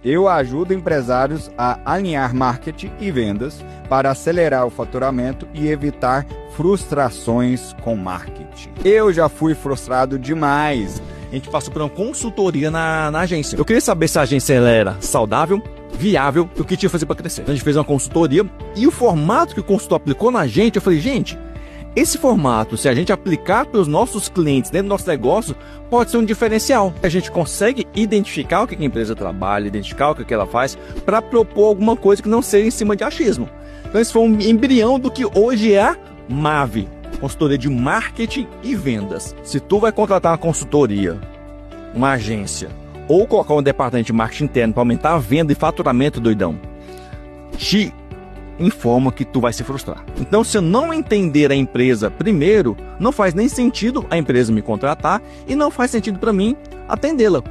Eu ajudo empresários a alinhar marketing e vendas para acelerar o faturamento e evitar frustrações com marketing. Eu já fui frustrado demais. A gente passou por uma consultoria na agência. Eu queria saber se a agência ela era saudável, viável, e o que tinha que fazer para crescer. Então a gente fez uma consultoria e o formato que o consultor aplicou na gente, eu falei, gente, esse formato, se a gente aplicar para os nossos clientes dentro do nosso negócio, pode ser um diferencial. A gente consegue identificar o que a empresa trabalha, identificar o que ela faz, para propor alguma coisa que não seja em cima de achismo. Então esse foi um embrião do que hoje é a MAV, consultoria de marketing e vendas. Se tu vai contratar uma consultoria, uma agência, ou colocar um departamento de marketing interno para aumentar a venda e faturamento, doidão, te informa que tu vai se frustrar. Então, se eu não entender a empresa primeiro, não faz nem sentido a empresa me contratar e não faz sentido para mim atendê-la.